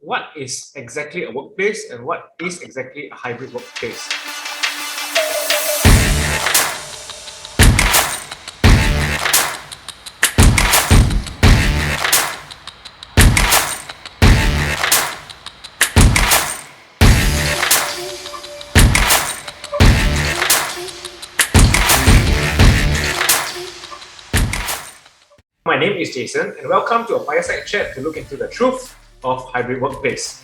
what is exactly a workplace and what is exactly a hybrid workplace? My name is Jason, and welcome to a fireside chat to look into the truth of hybrid workplace.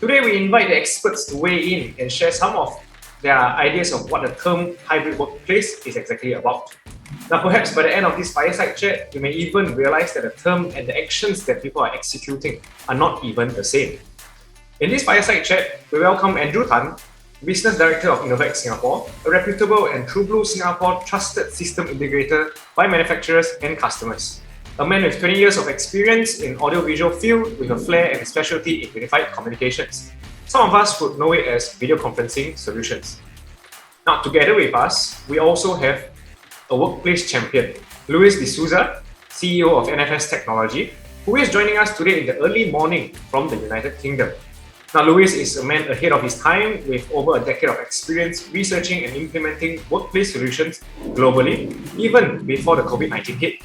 Today, we invite the experts to weigh in and share some of their ideas of what the term hybrid workplace is exactly about. Now, perhaps by the end of this fireside chat, you may even realize that the term and the actions that people are executing are not even the same. In this fireside chat, we welcome Andrew Tan, Business Director of Enovec Singapore, a reputable and true blue Singapore trusted system integrator by manufacturers and customers. A man with 20 years of experience in audiovisual field with a flair and specialty in unified communications. Some of us would know it as video conferencing solutions. Now, together with us, we also have a workplace champion, Luis D'Souza, CEO of NFS Technology, who is joining us today in the early morning from the United Kingdom. Now, Luis is a man ahead of his time with over a decade of experience researching and implementing workplace solutions globally, even before the COVID-19 hit.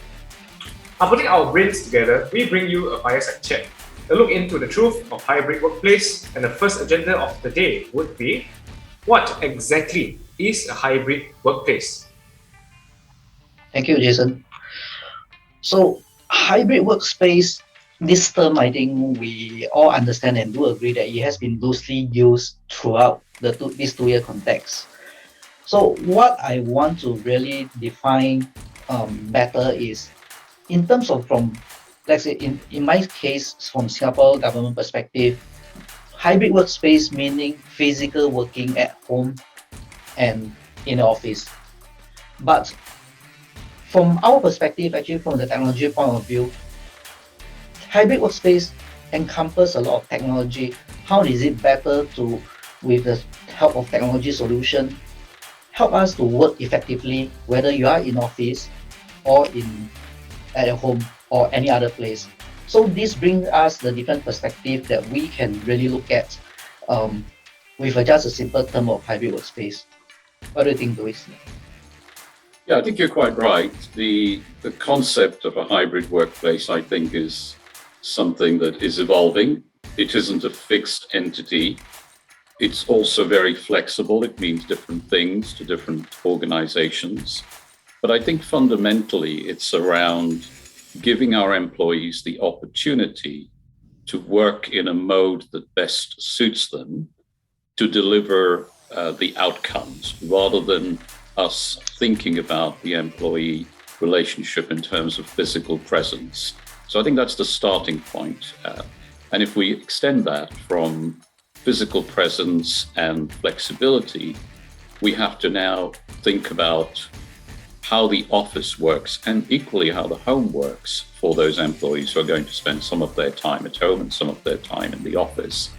Now, putting our brains together, we bring you a fireside chat, a look into the truth of hybrid workplace, and the first agenda of the day would be, what exactly is a hybrid workplace? Thank you, Jason. So, hybrid workspace, this term, I think we all understand and do agree that it has been loosely used throughout this two-year context. So what I want to really define better is in terms of let's say in my case, from Singapore government perspective, hybrid workspace meaning physical working at home and in the office. But from our perspective, actually from the technology point of view, hybrid workspace encompasses a lot of technology. How is it better to, with the help of technology solution, help us to work effectively, whether you are in office or at your home or any other place. So this brings us the different perspective that we can really look at with just a simple term of hybrid workspace. What do you think, Luis? Yeah, I think you're quite right. The concept of a hybrid workplace, I think, is something that is evolving. It isn't a fixed entity. It's also very flexible. It means different things to different organizations. But I think fundamentally it's around giving our employees the opportunity to work in a mode that best suits them to deliver the outcomes, rather than us thinking about the employee relationship in terms of physical presence. So I think that's the starting point. And if we extend that from physical presence and flexibility, we have to now think about how the office works and equally how the home works for those employees who are going to spend some of their time at home and some of their time in the office.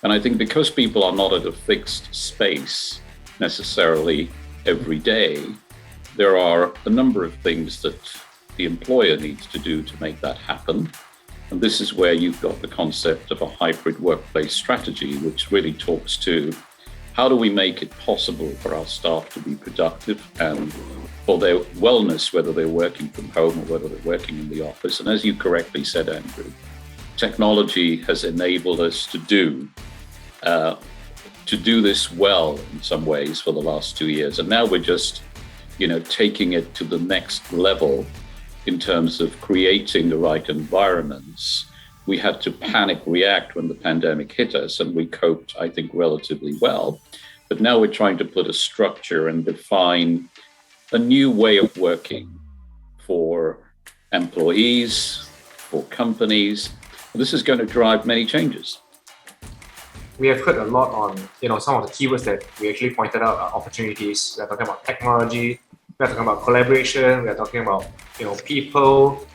And I think because people are not at a fixed space necessarily every day, there are a number of things that the employer needs to do to make that happen. And this is where you've got the concept of a hybrid workplace strategy, which really talks to how do we make it possible for our staff to be productive and for their wellness, whether they're working from home or whether they're working in the office. And as you correctly said, Andrew, technology has enabled us to do this well in some ways for the last 2 years. And now we're just, taking it to the next level in terms of creating the right environments. We had to panic react when the pandemic hit us, and we coped, I think, relatively well. But now we're trying to put a structure and define a new way of working for employees, for companies. This is going to drive many changes. We have heard a lot on some of the keywords that we actually pointed out are opportunities. We are talking about technology, we are talking about collaboration, we are talking about people,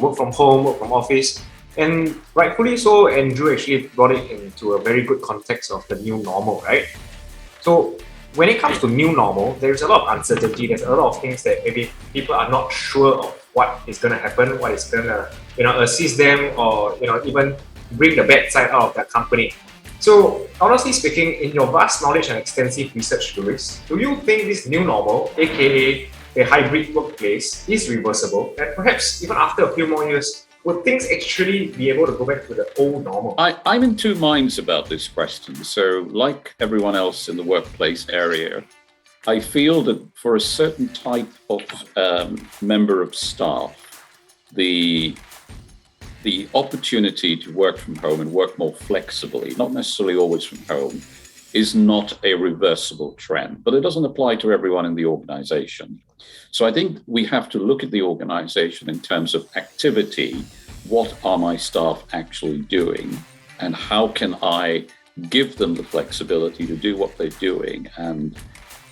work from home, work from office. And rightfully so, Andrew actually brought it into a very good context of the new normal, right? So when it comes to new normal, there's a lot of uncertainty. There's a lot of things that maybe people are not sure of what is going to happen, what is going to assist them, or even bring the bad side out of their company. So, honestly speaking, in your vast knowledge and extensive research, Louis, do you think this new normal, aka a hybrid workplace, is reversible? And perhaps even after a few more years, would things actually be able to go back to the old normal? I'm in two minds about this question. So, like everyone else in the workplace area, I feel that for a certain type of member of staff, the opportunity to work from home and work more flexibly, not necessarily always from home, is not a reversible trend, but it doesn't apply to everyone in the organization. So I think we have to look at the organization in terms of activity. What are my staff actually doing? And how can I give them the flexibility to do what they're doing and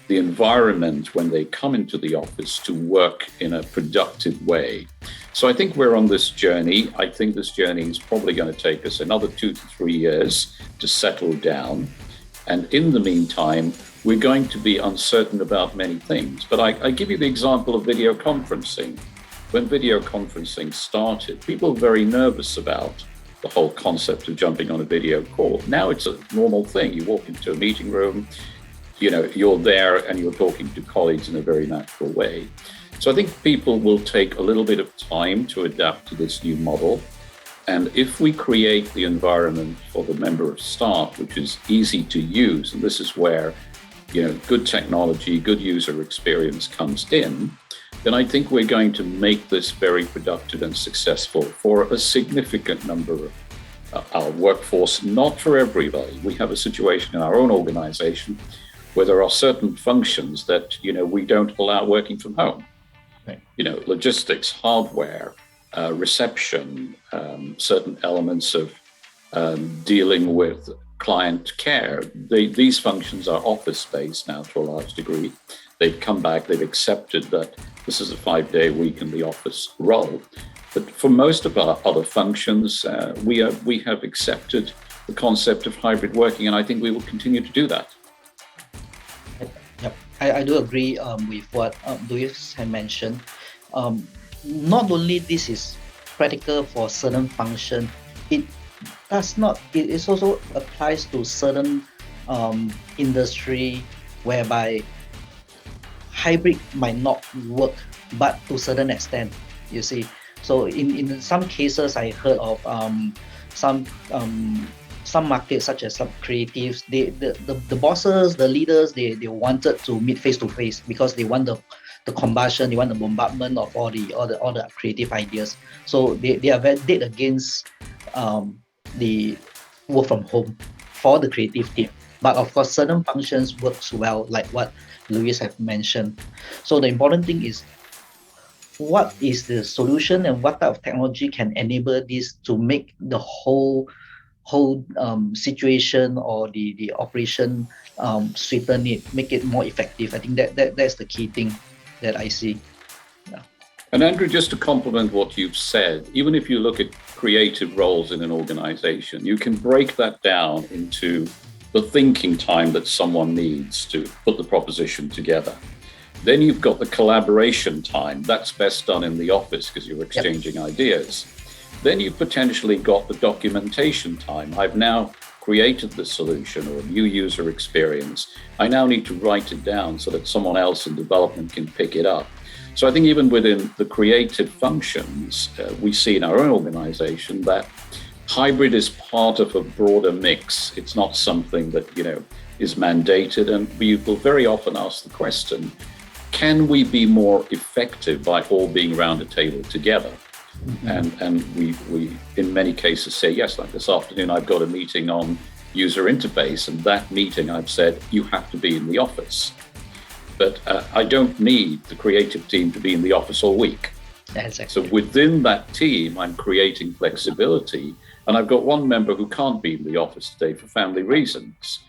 the environment when they come into the office to work in a productive way? So I think we're on this journey. I think this journey is probably going to take us another 2 to 3 years to settle down. And in the meantime, we're going to be uncertain about many things. But I give you the example of video conferencing. When video conferencing started, people were very nervous about the whole concept of jumping on a video call. Now it's a normal thing. You walk into a meeting room, you're there and you're talking to colleagues in a very natural way. So I think people will take a little bit of time to adapt to this new model. And if we create the environment for the member of staff, which is easy to use, and this is where, good technology, good user experience comes in, then I think we're going to make this very productive and successful for a significant number of our workforce, not for everybody. We have a situation in our own organization where there are certain functions that, we don't allow working from home. Right. Logistics, hardware, reception, certain elements of dealing with client care. These functions are office-based now to a large degree. They've come back, they've accepted that this is a 5-day week in the office role. But for most of our other functions, we have accepted the concept of hybrid working, and I think we will continue to do that. Yep, I do agree with what Louis had mentioned. Not only this is practical for certain function, it also applies to certain industry whereby hybrid might not work, but to certain extent, you see. So in some cases, I heard of some markets such as some creatives, the bosses, the leaders, they wanted to meet face to face because they want the combustion, they want the bombardment of all the creative ideas. So they are very dead against the work from home for the creative team. But of course, certain functions works well, like what Louis have mentioned. So the important thing is, what is the solution and what type of technology can enable this to make the whole situation or the operation sweeten it, make it more effective. I think that's the key thing that I see. Yeah. And Andrew, just to complement what you've said, even if you look at creative roles in an organization, you can break that down into the thinking time that someone needs to put the proposition together. Then you've got the collaboration time. That's best done in the office because you're exchanging ideas. Then you've potentially got the documentation time. I've now created the solution or a new user experience. I now need to write it down so that someone else in development can pick it up. So I think even within the creative functions, we see in our own organization that hybrid is part of a broader mix. It's not something that, is mandated. And we will very often ask the question, can we be more effective by all being around a table together? Mm-hmm. And we in many cases say yes. Like this afternoon, I've got a meeting on user interface, and that meeting I've said you have to be in the office. But I don't need the creative team to be in the office all week. Exactly. So within that team, I'm creating flexibility, and I've got one member who can't be in the office today for family reasons.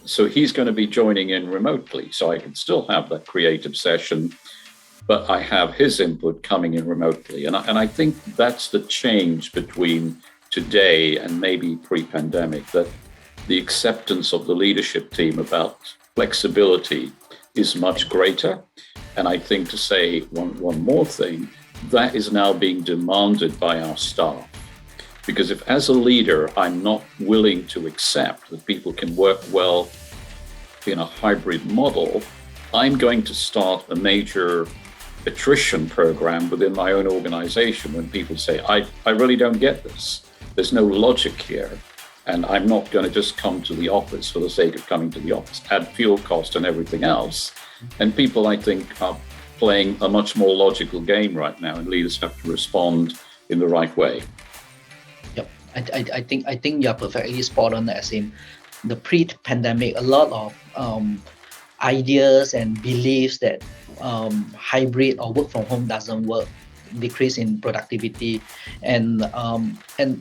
So he's going to be joining in remotely. So I can still have that creative session, but I have his input coming in remotely. And I think that's the change between today and maybe pre-pandemic, that the acceptance of the leadership team about flexibility is much greater. And I think, to say one more thing, that is now being demanded by our staff. Because if as a leader, I'm not willing to accept that people can work well in a hybrid model, I'm going to start a major attrition program within my own organization when people say, I really don't get this. There's no logic here. And I'm not going to just come to the office for the sake of coming to the office, add fuel cost and everything else. And people, I think, are playing a much more logical game right now, and leaders have to respond in the right way. Yep, I think you're perfectly spot on. As in the pre-pandemic, a lot of ideas and beliefs that hybrid or work from home doesn't work, decrease in productivity, and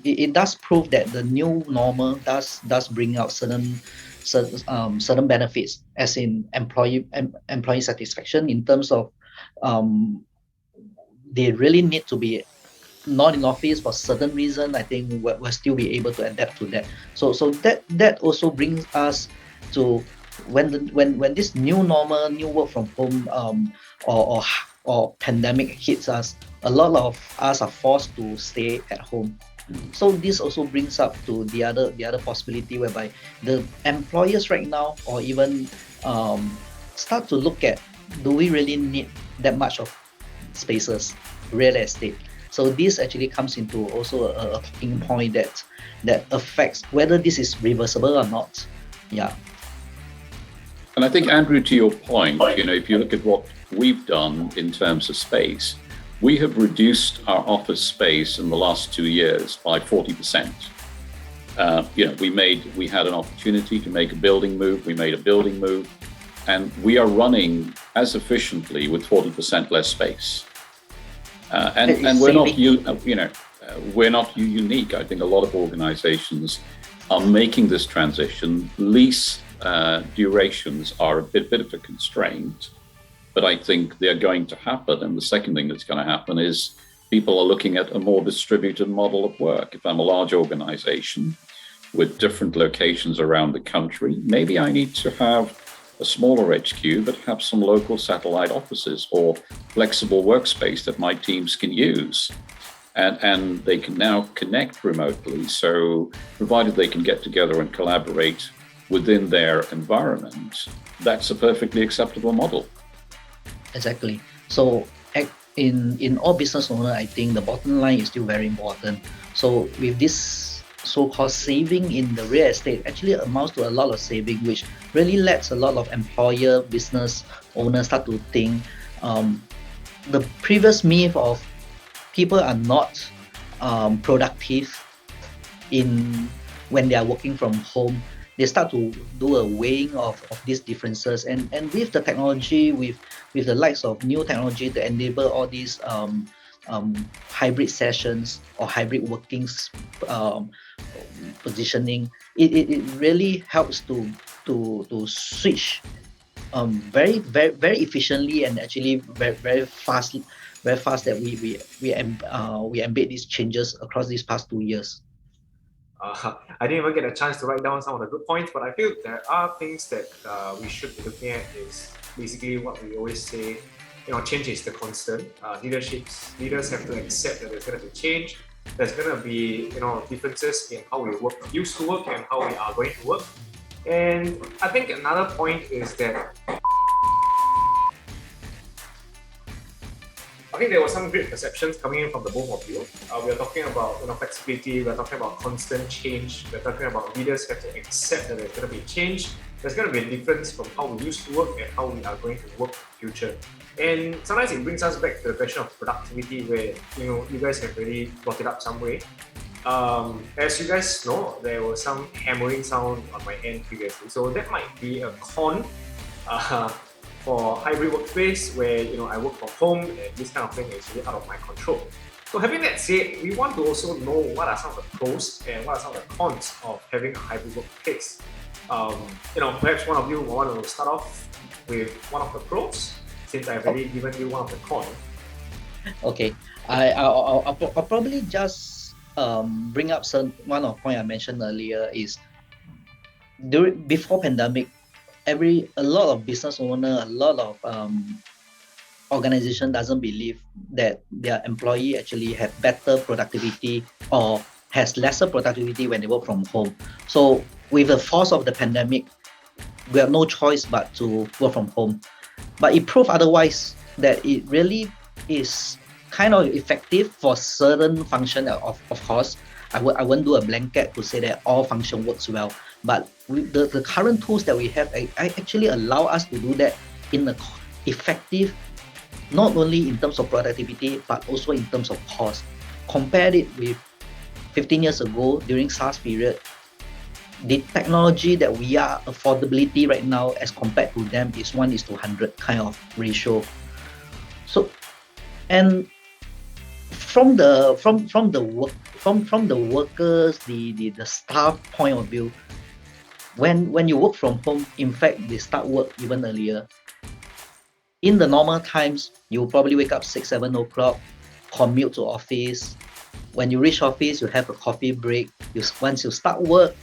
it does prove that the new normal does bring out certain benefits, as in employee satisfaction, in terms of they really need to be not in office for certain reason. I think we'll still be able to adapt to that. So that also brings us to when this new normal, new work from home or pandemic hits us, a lot of us are forced to stay at home. So this also brings up to the other possibility, whereby the employers right now, or even start to look at, do we really need that much of spaces, real estate? So this actually comes into also a talking point that affects whether this is reversible or not. Yeah. And I think, Andrew, to your point, if you look at what we've done in terms of space, we have reduced our office space in the last 2 years by 40%. We had an opportunity to make a building move. We made a building move, and we are running as efficiently with 40% less space. And we're not unique. I think a lot of organizations are making this transition. Lease durations are a bit of a constraint, but I think they're going to happen. And the second thing that's going to happen is people are looking at a more distributed model of work. If I'm a large organization with different locations around the country, maybe I need to have a smaller HQ, but have some local satellite offices or flexible workspace that my teams can use. And they can now connect remotely. So provided they can get together and collaborate within their environment, that's a perfectly acceptable model. Exactly. So in all business owner, I think the bottom line is still very important. So with this so-called saving in the real estate, actually amounts to a lot of saving, which really lets a lot of employer, business owners start to think the previous myth of people are not productive when they are working from home. They start to do a weighing of these differences, and with the technology, with the likes of new technology to enable all these hybrid sessions or hybrid workings positioning, it really helps to switch very efficiently, and actually very fast that we embed these changes across these past 2 years. I didn't even get a chance to write down some of the good points, but I feel there are things that we should be looking at. Is basically what we always say, change is the constant. Leaders have to accept that there's going to be change. There's going to be differences in how we used to work and how we are going to work. And I think another point is that I think there were some great perceptions coming in from the both of you. We are talking about flexibility, we're talking about constant change, we're talking about leaders have to accept that there's going to be change. There's going to be a difference from how we used to work and how we are going to work in the future. And sometimes it brings us back to the question of productivity, where you guys have really brought it up some way. As you guys know, there was some hammering sound on my end previously, so that might be a con for hybrid workspace, where I work from home and this kind of thing is really out of my control. So having that said, we want to also know what are some of the pros and what are some of the cons of having a hybrid workplace. Perhaps one of you will want to start off with one of the pros, since I've already given you one of the cons. Okay, I'll probably just bring up one of the point I mentioned earlier is before pandemic, a lot of business owner, a lot of organization doesn't believe that their employee actually have better productivity or has lesser productivity when they work from home. So with the force of the pandemic, we have no choice but to work from home. But it proved otherwise, that it really is kind of effective for certain function. Of course, I won't do a blanket to say that all function works well. But the current tools that we have, I actually allow us to do that in a effective, not only in terms of productivity, but also in terms of cost. Compare it with 15 years ago during SARS period, the technology that we are affordability right now as compared to them is 1:100 kind of ratio. So, and from the workers, the staff point of view, when you work from home, in fact they start work even earlier. In the normal times, you probably wake up 6-7 o'clock, commute to office. When you reach office, you have a coffee break. Once you start work,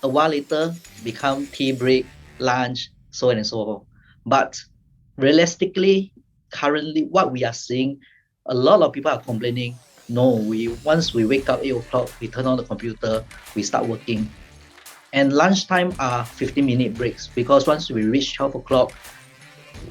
a while later become tea break, lunch, so on and so forth. But realistically, currently what we are seeing, a lot of people are complaining, no, once we wake up 8 o'clock, we turn on the computer, we start working. And lunchtime are 15-minute breaks, because once we reach 12 o'clock,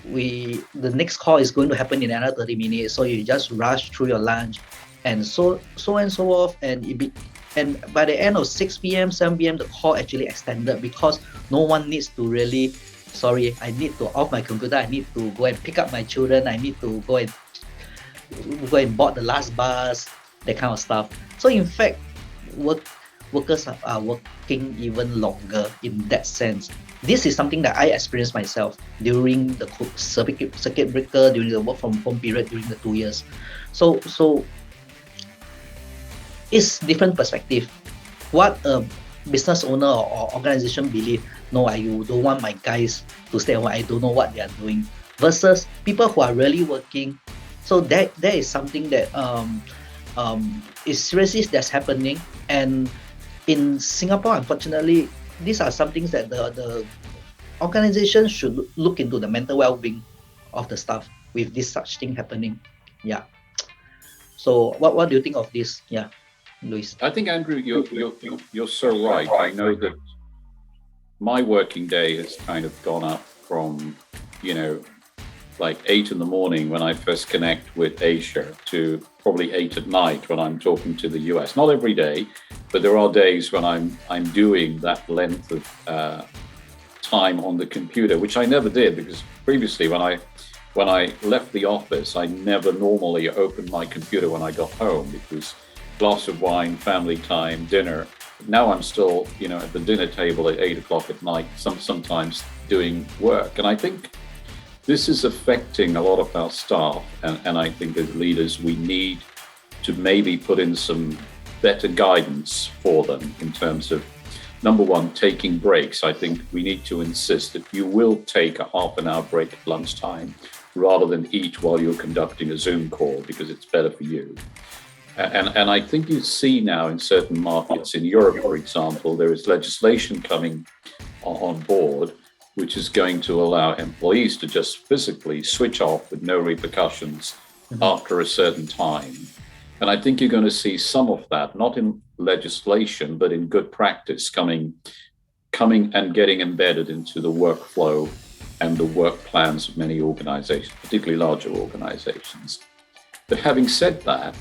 the next call is going to happen in another 30 minutes. So you just rush through your lunch and so and so forth. And by the end of 6 p.m., 7 p.m., the call actually extended, because no one needs to really, sorry, I need to off my computer, I need to go and pick up my children, I need to go and board the last bus, that kind of stuff. So in fact, workers are working even longer in that sense. This is something that I experienced myself during the circuit breaker, during the work from home period, during the 2 years. So it's different perspective. What a business owner or organization believe, no, I don't want my guys to stay home, I don't know what they are doing, versus people who are really working. So that is something that is seriously that's happening. And in Singapore, unfortunately, these are some things that the organization should look into, the mental well-being of the staff with this such thing happening. Yeah. So what do you think of this? Yeah, Luis. I think, Andrew, you're so right. I know that my working day has kind of gone up from, like 8 in the morning when I first connect with Asia to probably 8 at night when I'm talking to the US. Not every day, but there are days when I'm doing that length of time on the computer, which I never did, because previously when I left the office, I never normally opened my computer when I got home. It was glass of wine, family time, dinner. Now I'm still, at the dinner table at 8 o'clock at night, sometimes doing work. And I think this is affecting a lot of our staff. And I think as leaders, we need to maybe put in some better guidance for them in terms of, number one, taking breaks. I think we need to insist that you will take a half an hour break at lunchtime rather than eat while you're conducting a Zoom call, because it's better for you. And I think you see now in certain markets, in Europe, for example, there is legislation coming on board, which is going to allow employees to just physically switch off with no repercussions after a certain time. And I think you're going to see some of that, not in legislation, but in good practice coming and getting embedded into the workflow and the work plans of many organizations, particularly larger organizations. But having said that,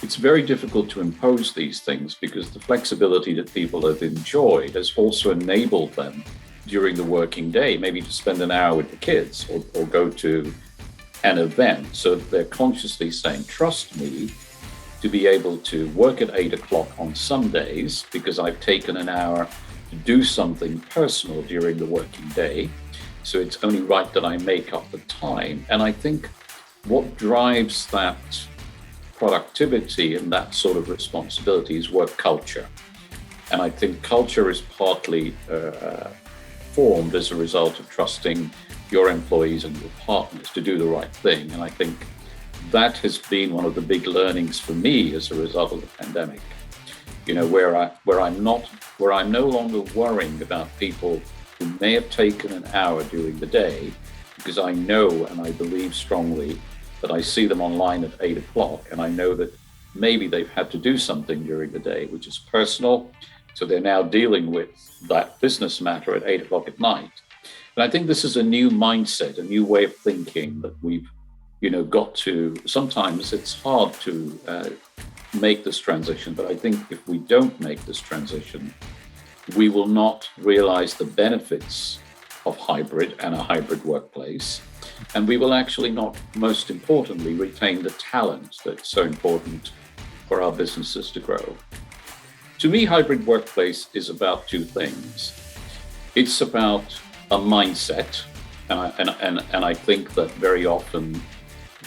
it's very difficult to impose these things, because the flexibility that people have enjoyed has also enabled them during the working day, maybe to spend an hour with the kids or go to an event. So they're consciously saying, trust me to be able to work at 8 o'clock on some days, because I've taken an hour to do something personal during the working day. So it's only right that I make up the time. And I think what drives that productivity and that sort of responsibility is work culture. And I think culture is partly formed as a result of trusting your employees and your partners to do the right thing. And I think that has been one of the big learnings for me as a result of the pandemic. Where I'm no longer worrying about people who may have taken an hour during the day, because I know and I believe strongly that I see them online at 8 o'clock, and I know that maybe they've had to do something during the day which is personal, so they're now dealing with that business matter at 8 o'clock at night. And I think this is a new mindset, a new way of thinking that we've, got to. Sometimes it's hard to make this transition, but I think if we don't make this transition, we will not realize the benefits of hybrid and a hybrid workplace. And we will actually not, most importantly, retain the talent that's so important for our businesses to grow. To me, hybrid workplace is about two things. It's about a mindset, and I think that very often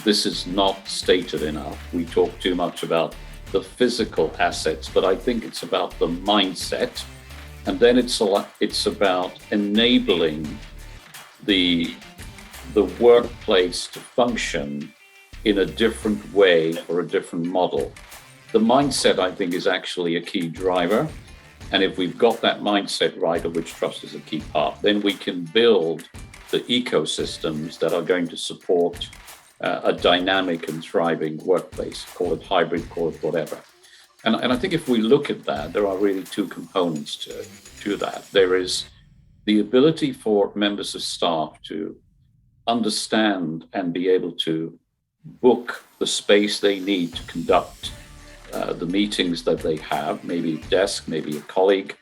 this is not stated enough. We talk too much about the physical assets, but I think it's about the mindset. And then it's about enabling the workplace to function in a different way or a different model. The mindset, I think, is actually a key driver. And if we've got that mindset right, of which trust is a key part, then we can build the ecosystems that are going to support a dynamic and thriving workplace. Call it hybrid, call it whatever. And I think if we look at that, there are really two components to that. There is the ability for members of staff to understand and be able to book the space they need to conduct the meetings that they have, maybe a desk, maybe a colleague,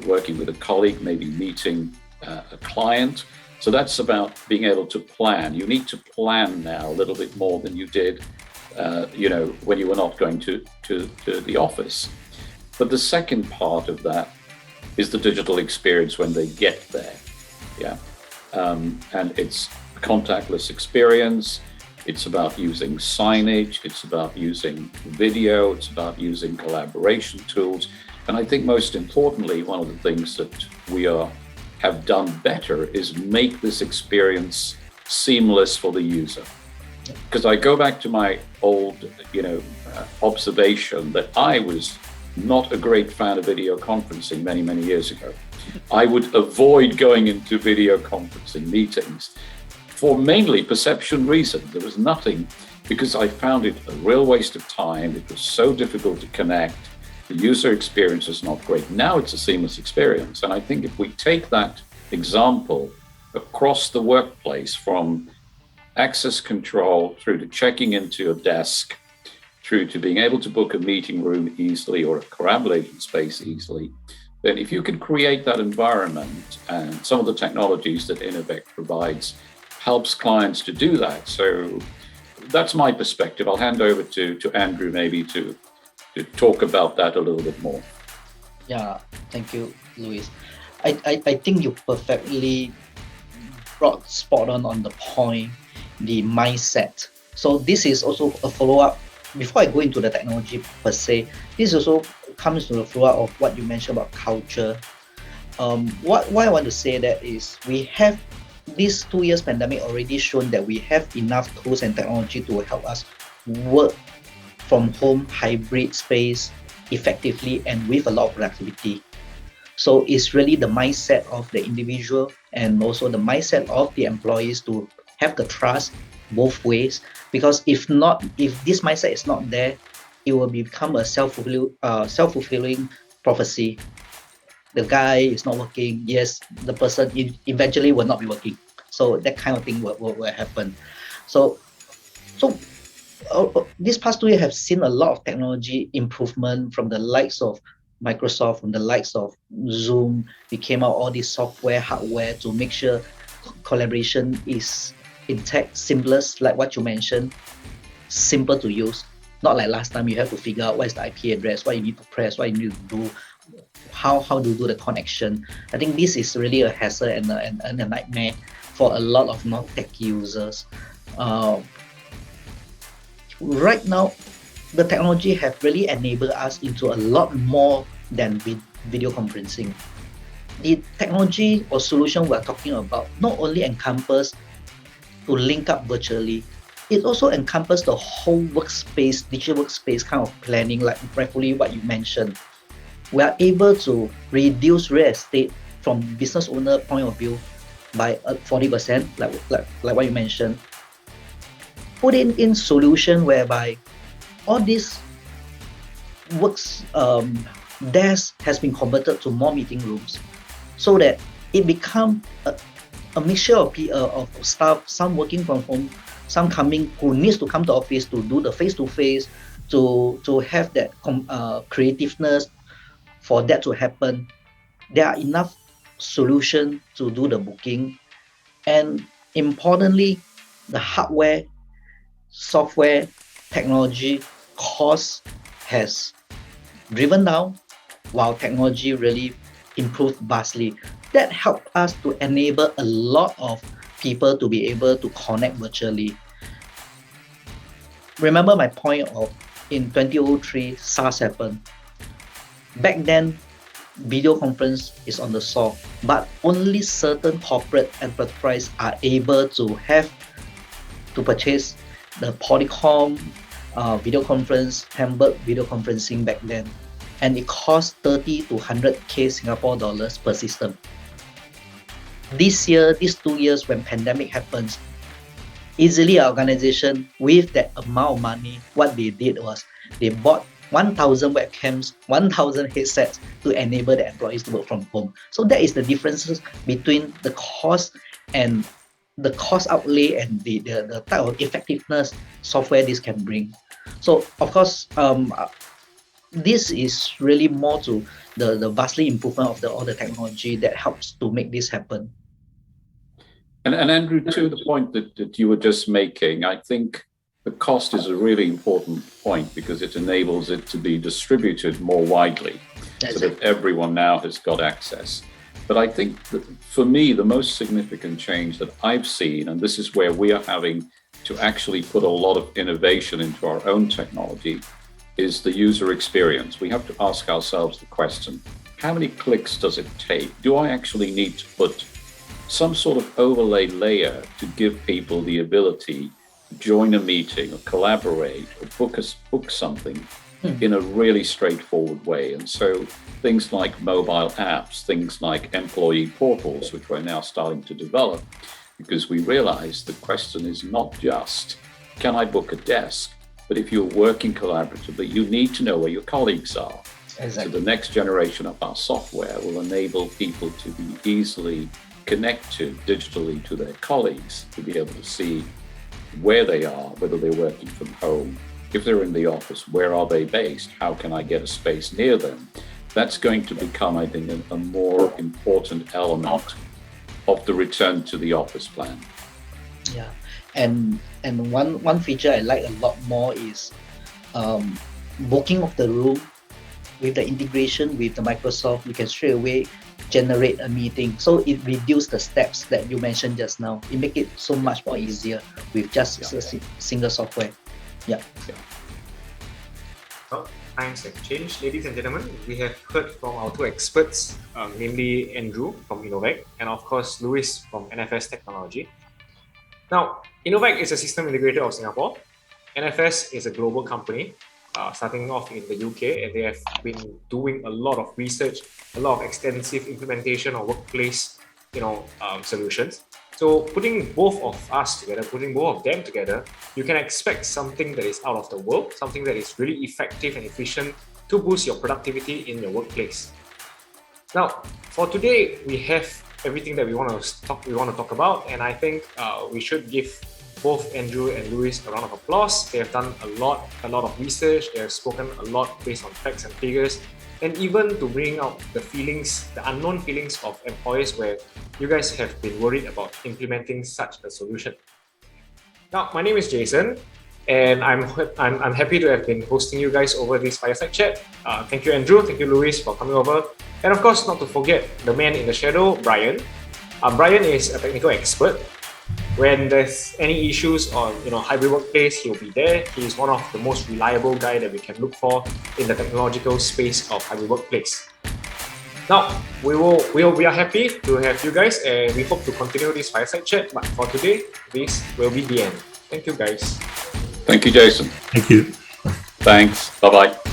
working with a colleague, maybe meeting a client. So that's about being able to plan. You need to plan now a little bit more than you did when you were not going to the office. But the second part of that is the digital experience when they get there. And it's a contactless experience. It's about using signage. It's about using video. It's about using collaboration tools. And I think most importantly, one of the things that we have done better is make this experience seamless for the user. Because I go back to my old, observation that I was not a great fan of video conferencing many, many years ago. I would avoid going into video conferencing meetings for mainly perception reasons. There was nothing, because I found it a real waste of time. It was so difficult to connect. The user experience is not great. Now it's a seamless experience. And I think if we take that example across the workplace, from access control through to checking into a desk, through to being able to book a meeting room easily or a collaboration space easily, then if you can create that environment, and some of the technologies that Enovec provides helps clients to do that. So that's my perspective. I'll hand over to Andrew maybe to talk about that a little bit more. Yeah, thank you, Louis. I think you perfectly brought spot on the point, the mindset. So this is also a follow-up. Before I go into the technology per se, this also comes to the follow-up of what you mentioned about culture. Why I want to say that is, we have this 2 years pandemic already shown that we have enough tools and technology to help us work from home, hybrid space effectively and with a lot of productivity. So it's really the mindset of the individual and also the mindset of the employees to have the trust both ways. Because if this mindset is not there, it will become a self-fulfilling prophecy. The guy is not working, yes, the person eventually will not be working. So that kind of thing will happen. So this past 2 years have seen a lot of technology improvement from the likes of Microsoft, from the likes of Zoom. We came out all this software, hardware to make sure collaboration is intact, seamless, like what you mentioned, simple to use. Not like last time you have to figure out what is the IP address, what you need to press, what you need to do, how to do the connection. I think this is really a hassle and a nightmare for a lot of non-tech users. Right now, the technology have really enabled us into a lot more than video conferencing. The technology or solution we're talking about not only encompass to link up virtually, it also encompasses the whole workspace, digital workspace kind of planning, like rightfully what you mentioned. We are able to reduce real estate from business owner point of view by 40%, like what you mentioned. Put in solution whereby all these works desk has been converted to more meeting rooms, so that it become a mixture of staff, some working from home, some coming who needs to come to office to do the face-to-face, to have that creativeness for that to happen. There are enough solutions to do the booking, and importantly, the hardware, software, technology cost has driven down, while technology really improved vastly. That helped us to enable a lot of people to be able to connect virtually. Remember my point of in 2003 SARS happened. Back then, video conference is on the saw, but only certain corporate enterprise are able to purchase the Polycom video conference, Hamburg video conferencing back then, and it cost 30 to 100k Singapore dollars per system. This year, these 2 years when pandemic happens, easily an organization with that amount of money, what they did was they bought 1,000 webcams, 1,000 headsets to enable the employees to work from home. So that is the differences between the cost and the cost outlay and the type of effectiveness software this can bring. So of course, this is really more to the vastly improvement of all the technology that helps to make this happen. And Andrew, to the point that you were just making, I think the cost is a really important point because it enables it to be distributed more widely so that everyone now has got access. But I think that for me, the most significant change that I've seen, and this is where we are having to actually put a lot of innovation into our own technology, is the user experience. We have to ask ourselves the question, how many clicks does it take? Do I actually need to put some sort of overlay layer to give people the ability to join a meeting or collaborate or book something in a really straightforward way? And so things like mobile apps, things like employee portals, which we're now starting to develop, because we realize the question is not just, can I book a desk? But if you're working collaboratively, you need to know where your colleagues are. Exactly. So the next generation of our software will enable people to be easily connected digitally to their colleagues, to be able to see where they are, whether they're working from home. If they're in the office, where are they based? How can I get a space near them? That's going to become, I think, a more important element of the return to the office plan. Yeah, and one feature I like a lot more is booking of the room. With the integration with the Microsoft, you can straight away generate a meeting. So it reduces the steps that you mentioned just now. It makes it so much more easier with just a single software. Yeah. Well, times have changed, ladies and gentlemen. We have heard from our two experts, namely Andrew from Enovec and of course Louis from NFS Technology. Now, Enovec is a system integrator of Singapore. NFS is a global company, starting off in the UK, and they have been doing a lot of research, a lot of extensive implementation of workplace, solutions. So putting both of us together, putting both of them together, you can expect something that is out of the world, something that is really effective and efficient to boost your productivity in your workplace. Now, for today, we have everything that we want to talk about, and I think we should give both Andrew and Louis a round of applause. They have done a lot of research. They have spoken a lot based on facts and figures, and even to bring out the feelings, the unknown feelings of employees where you guys have been worried about implementing such a solution. Now, my name is Jason, and I'm happy to have been hosting you guys over this fireside chat. Thank you, Andrew. Thank you, Louis, for coming over. And of course, not to forget the man in the shadow, Brian. Brian is a technical expert. When there's any issues on hybrid workplace, he'll be there. He's one of the most reliable guy that we can look for in the technological space of hybrid workplace. Now, we are happy to have you guys, and we hope to continue this fireside chat. But for today, this will be the end. Thank you, guys. Thank you, Jason. Thank you. Thanks. Bye-bye.